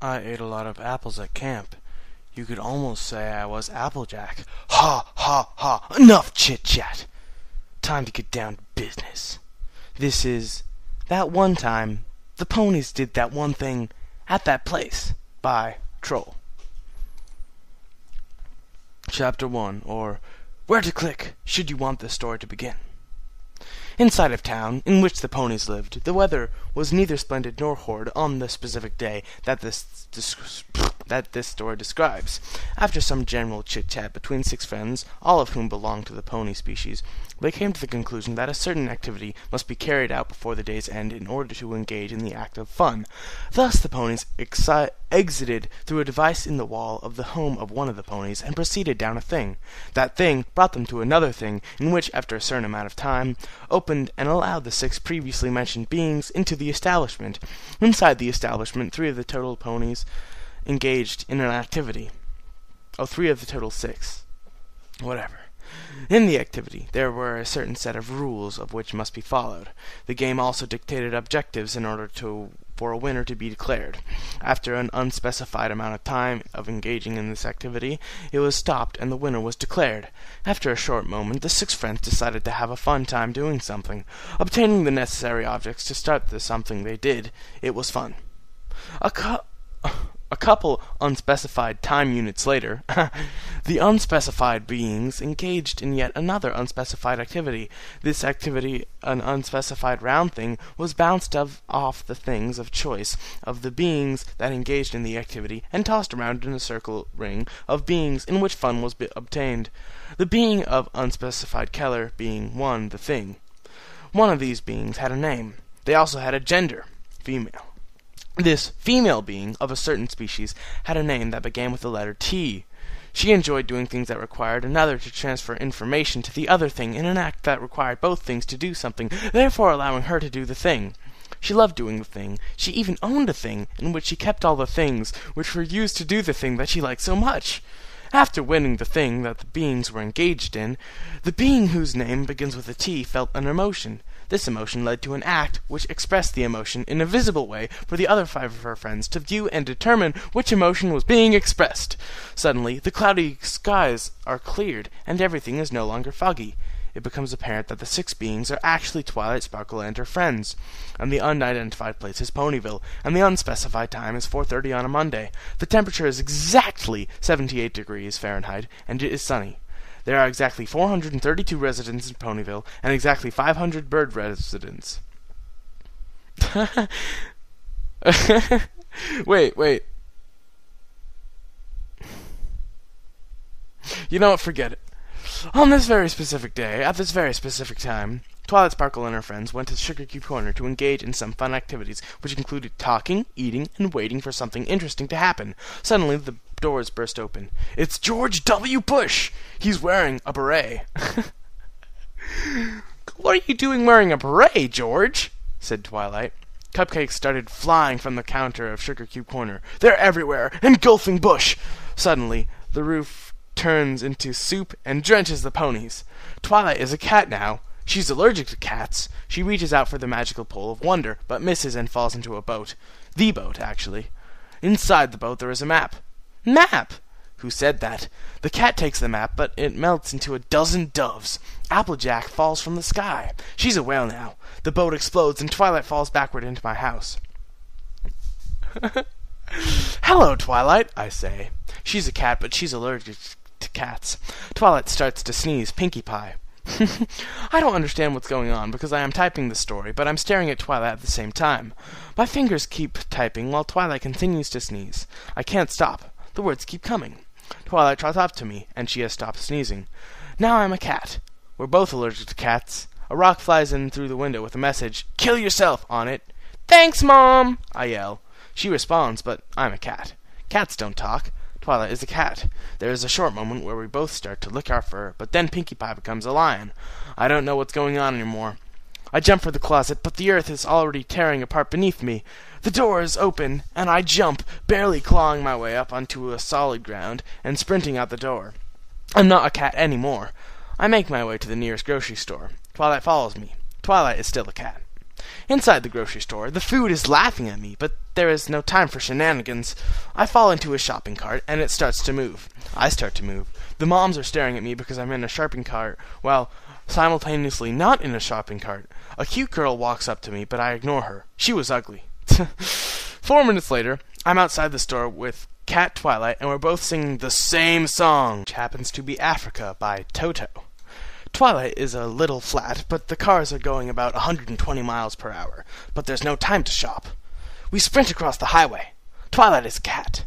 I ate a lot of apples at camp. You could almost say I was Applejack. Ha, ha, ha! Enough chit-chat! Time to get down to business. This is That One Time the Ponies Did That One Thing at That Place by Troll. Chapter 1, or Where to Click Should You Want This Story to Begin. Inside of town, in which the ponies lived, the weather was neither splendid nor horrid on the specific day that this story describes. After some general chit-chat between 6 friends, all of whom belonged to the pony species, they came to the conclusion that a certain activity must be carried out before the day's end in order to engage in the act of fun. Thus the ponies exited through a device in the wall of the home of one of the ponies and proceeded down a thing. That thing brought them to another thing, in which, after a certain amount of time, opened and allowed the 6 previously mentioned beings into the establishment. Inside the establishment, 3 of the total ponies engaged in an activity. 3 of the total 6. Whatever. In the activity, there were a certain set of rules of which must be followed. The game also dictated objectives in order for a winner to be declared. After an unspecified amount of time of engaging in this activity, it was stopped and the winner was declared. After a short moment, the 6 friends decided to have a fun time doing something. Obtaining the necessary objects to start the something they did, it was fun. A couple unspecified time units later, the unspecified beings engaged in yet another unspecified activity. This activity, an unspecified round thing, was bounced off the things of choice of the beings that engaged in the activity and tossed around in a circle ring of beings in which fun was obtained. The being of unspecified color being the thing. One of these beings had a name. They also had a gender, female. This female being, of a certain species, had a name that began with the letter T. She enjoyed doing things that required another to transfer information to the other thing in an act that required both things to do something, therefore allowing her to do the thing. She loved doing the thing. She even owned a thing, in which she kept all the things which were used to do the thing that she liked so much. After winning the thing that the beings were engaged in, the being whose name begins with a T felt an emotion. This emotion led to an act which expressed the emotion in a visible way for the other 5 of her friends to view and determine which emotion was being expressed. Suddenly, the cloudy skies are cleared, and everything is no longer foggy. It becomes apparent that the 6 beings are actually Twilight Sparkle and her friends, and the unidentified place is Ponyville, and the unspecified time is 4:30 on a Monday. The temperature is exactly 78 degrees Fahrenheit, and it is sunny. There are exactly 432 residents in Ponyville, and exactly 500 bird residents. Wait. You know what, forget it. On this very specific day, at this very specific time, Twilight Sparkle and her friends went to Sugar Cube Corner to engage in some fun activities, which included talking, eating, and waiting for something interesting to happen. Suddenly, the doors burst open. It's George W. Bush! He's wearing a beret. What are you doing wearing a beret, George? Said Twilight. Cupcakes started flying from the counter of Sugar Cube Corner. They're everywhere, engulfing Bush! Suddenly, the roof turns into soup and drenches the ponies. Twilight is a cat now. She's allergic to cats. She reaches out for the magical pole of wonder, but misses and falls into a boat. The boat, actually. Inside the boat there is a map. Map! Who said that? The cat takes the map, but it melts into a dozen doves. Applejack falls from the sky. She's a whale now. The boat explodes and Twilight falls backward into my house. Hello, Twilight, I say. She's a cat, but she's allergic to cats. Twilight starts to sneeze, Pinkie Pie. I don't understand what's going on because I am typing the story, but I'm staring at Twilight at the same time. My fingers keep typing while Twilight continues to sneeze. I can't stop. The words keep coming. Twilight trots up to me, and she has stopped sneezing. Now I'm a cat. We're both allergic to cats. A rock flies in through the window with a message, "Kill yourself," on it. "Thanks, Mom!" I yell. She responds, but I'm a cat. Cats don't talk. Twilight is a cat. There is a short moment where we both start to lick our fur, but then Pinkie Pie becomes a lion. I don't know what's going on anymore. I jump for the closet, but the earth is already tearing apart beneath me. The door is open, and I jump, barely clawing my way up onto a solid ground and sprinting out the door. I'm not a cat anymore. I make my way to the nearest grocery store. Twilight follows me. Twilight is still a cat. Inside the grocery store, the food is laughing at me, but there is no time for shenanigans. I fall into a shopping cart, and it starts to move. I start to move. The moms are staring at me because I'm in a shopping cart, while simultaneously not in a shopping cart. A cute girl walks up to me, but I ignore her. She was ugly. 4 minutes later, I'm outside the store with Cat Twilight, and we're both singing the same song, which happens to be Africa by Toto. Twilight is a little flat, but the cars are going about 120 miles per hour. But there's no time to shop. We sprint across the highway. Twilight is a cat.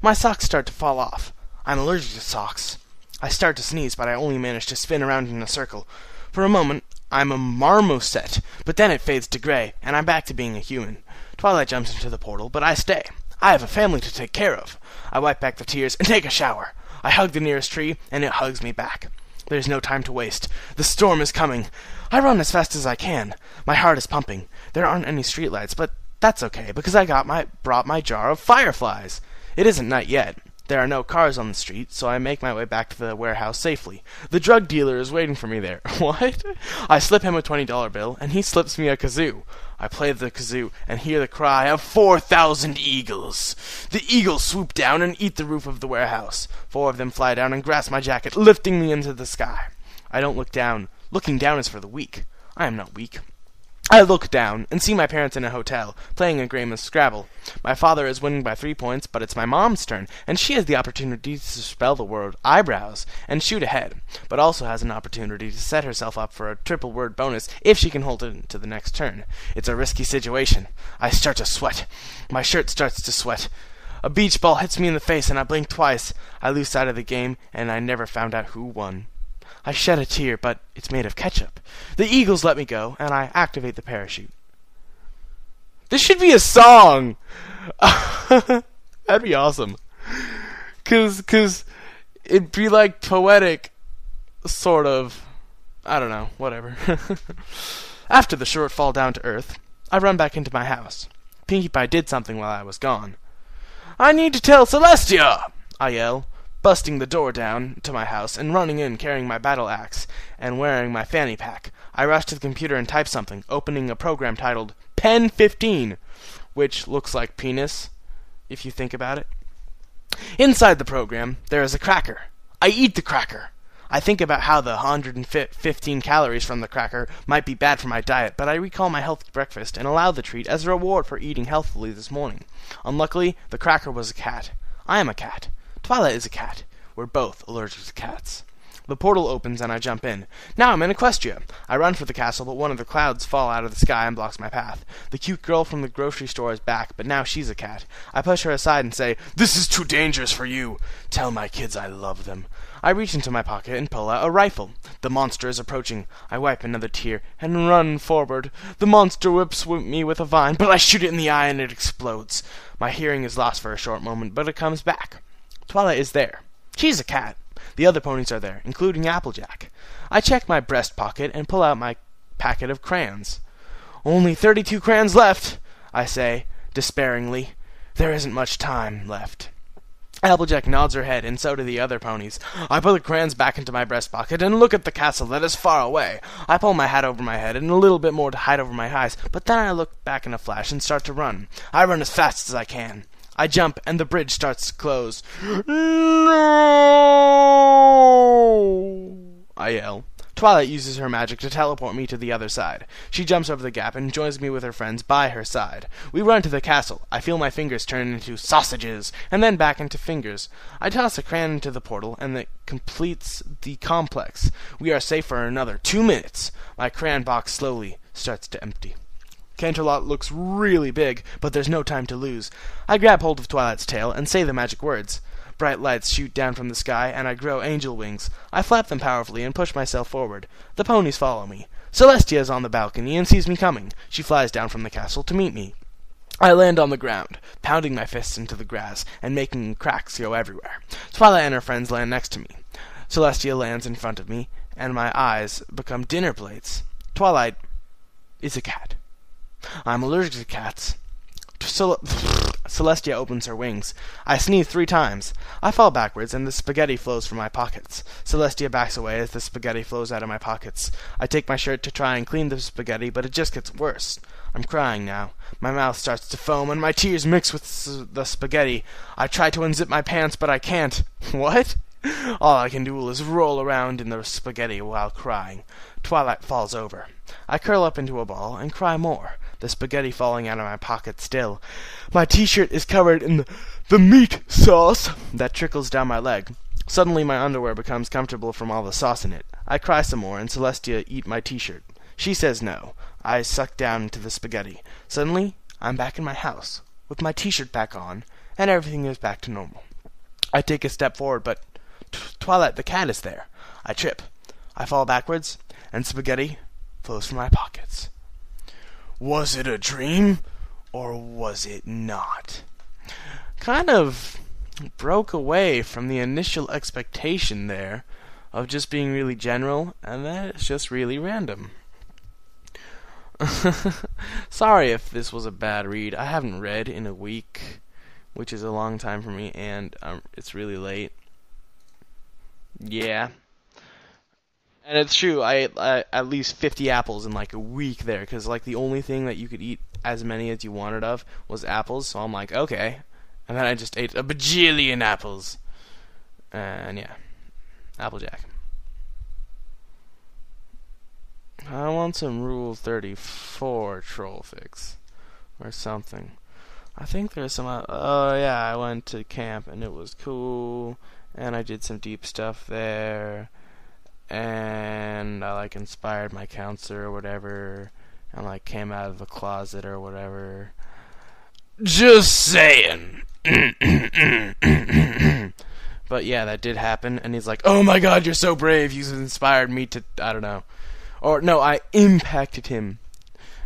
My socks start to fall off. I'm allergic to socks. I start to sneeze, but I only manage to spin around in a circle. For a moment, I'm a marmoset, but then it fades to gray, and I'm back to being a human. Twilight jumps into the portal, but I stay. I have a family to take care of. I wipe back the tears and take a shower. I hug the nearest tree, and it hugs me back. There's no time to waste. The storm is coming. I run as fast as I can. My heart is pumping. There aren't any streetlights, but that's okay, because I brought my jar of fireflies. It isn't night yet. There are no cars on the street, so I make my way back to the warehouse safely. The drug dealer is waiting for me there. What? I slip him a $20 bill, and he slips me a kazoo. I play the kazoo and hear the cry of 4,000 eagles. The eagles swoop down and eat the roof of the warehouse. 4 of them fly down and grasp my jacket, lifting me into the sky. I don't look down. Looking down is for the weak. I am not weak. I look down and see my parents in a hotel, playing a game of Scrabble. My father is winning by 3 points, but it's my mom's turn, and she has the opportunity to spell the word eyebrows and shoot ahead, but also has an opportunity to set herself up for a triple word bonus if she can hold it into the next turn. It's a risky situation. I start to sweat. My shirt starts to sweat. A beach ball hits me in the face, and I blink twice. I lose sight of the game, and I never found out who won. I shed a tear, but it's made of ketchup. The eagles let me go, and I activate the parachute. This should be a song! That'd be awesome. Cause it'd be like poetic, sort of. I don't know, whatever. After the short fall down to earth, I run back into my house. Pinkie Pie did something while I was gone. I need to tell Celestia! I yell, busting the door down to my house and running in carrying my battle axe and wearing my fanny pack. I rush to the computer and type something, opening a program titled Pen 15, which looks like penis, if you think about it. Inside the program, there is a cracker. I eat the cracker. I think about how the 115 calories from the cracker might be bad for my diet, but I recall my healthy breakfast and allow the treat as a reward for eating healthfully this morning. Unluckily, the cracker was a cat. I am a cat. Twilight is a cat. We're both allergic to cats. The portal opens and I jump in. Now I'm in Equestria. I run for the castle, but one of the clouds fall out of the sky and blocks my path. The cute girl from the grocery store is back, but now she's a cat. I push her aside and say, "This is too dangerous for you. Tell my kids I love them." I reach into my pocket and pull out a rifle. The monster is approaching. I wipe another tear and run forward. The monster whips me with a vine, but I shoot it in the eye and it explodes. My hearing is lost for a short moment, but it comes back. Twilight is there. She's a cat. The other ponies are there, including Applejack. I check my breast pocket and pull out my packet of crayons. "Only 32 crayons left," I say, despairingly. There isn't much time left. Applejack nods her head, and so do the other ponies. I put the crayons back into my breast pocket and look at the castle that is far away. I pull my hat over my head and a little bit more to hide over my eyes, but then I look back in a flash and start to run. I run as fast as I can. I jump, and the bridge starts to close. "No!" I yell. Twilight uses her magic to teleport me to the other side. She jumps over the gap and joins me with her friends by her side. We run to the castle. I feel my fingers turn into sausages, and then back into fingers. I toss a crayon into the portal, and it completes the complex. We are safe for another 2 minutes. My crayon box slowly starts to empty. Canterlot looks really big, but there's no time to lose. I grab hold of Twilight's tail and say the magic words. Bright lights shoot down from the sky, and I grow angel wings. I flap them powerfully and push myself forward. The ponies follow me. Celestia is on the balcony and sees me coming. She flies down from the castle to meet me. I land on the ground, pounding my fists into the grass and making cracks go everywhere. Twilight and her friends land next to me. Celestia lands in front of me, and my eyes become dinner plates. Twilight is a cat. I'm allergic to cats. Celestia opens her wings. I sneeze 3 times. I fall backwards, and the spaghetti flows from my pockets. Celestia backs away as the spaghetti flows out of my pockets. I take my shirt to try and clean the spaghetti, but it just gets worse. I'm crying now. My mouth starts to foam, and my tears mix with the spaghetti. I try to unzip my pants, but I can't. What? All I can do is roll around in the spaghetti while crying. Twilight falls over. I curl up into a ball and cry more, the spaghetti falling out of my pocket still. My t-shirt is covered in the meat sauce that trickles down my leg. Suddenly my underwear becomes comfortable from all the sauce in it. I cry some more, and Celestia eat my t-shirt. She says no. I suck down into the spaghetti. Suddenly, I'm back in my house, with my t-shirt back on, and everything is back to normal. I take a step forward, but Twilight the cat is there. I trip. I fall backwards, and spaghetti flows from my pockets. Was it a dream, or was it not? Kind of broke away from the initial expectation there of just being really general, and then it's just really random. Sorry if this was a bad read. I haven't read in a week, which is a long time for me, and it's really late. Yeah. And it's true, I ate at least 50 apples in like a week there, because like the only thing that you could eat as many as you wanted of was apples, so I'm like, okay. And then I just ate a bajillion apples. And yeah, Applejack. I want some Rule 34 troll fix. Or something. I think there's some... oh yeah, I went to camp and it was cool. And I did some deep stuff there. And I like inspired my counselor or whatever. And like came out of the closet or whatever. Just saying. But yeah, that did happen. And he's like, oh my god, you're so brave. You inspired me to... I don't know. Or, no, I impacted him.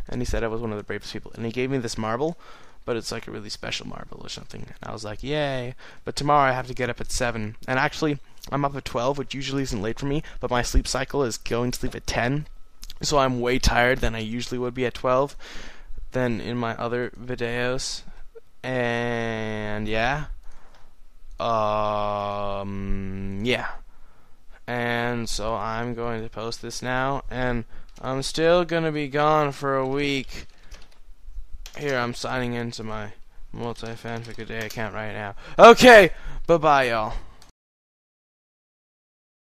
And he said I was one of the bravest people. And he gave me this marble, but it's like a really special marble or something. And I was like, yay. But tomorrow I have to get up at 7. And actually, I'm up at 12, which usually isn't late for me. But my sleep cycle is going to sleep at 10. So I'm way tired than I usually would be at 12 than in my other videos. And, yeah. Yeah. And so I'm going to post this now, and I'm still going to be gone for a week. Here, I'm signing into my multi-fanfic a day account right now. Okay, bye-bye, y'all.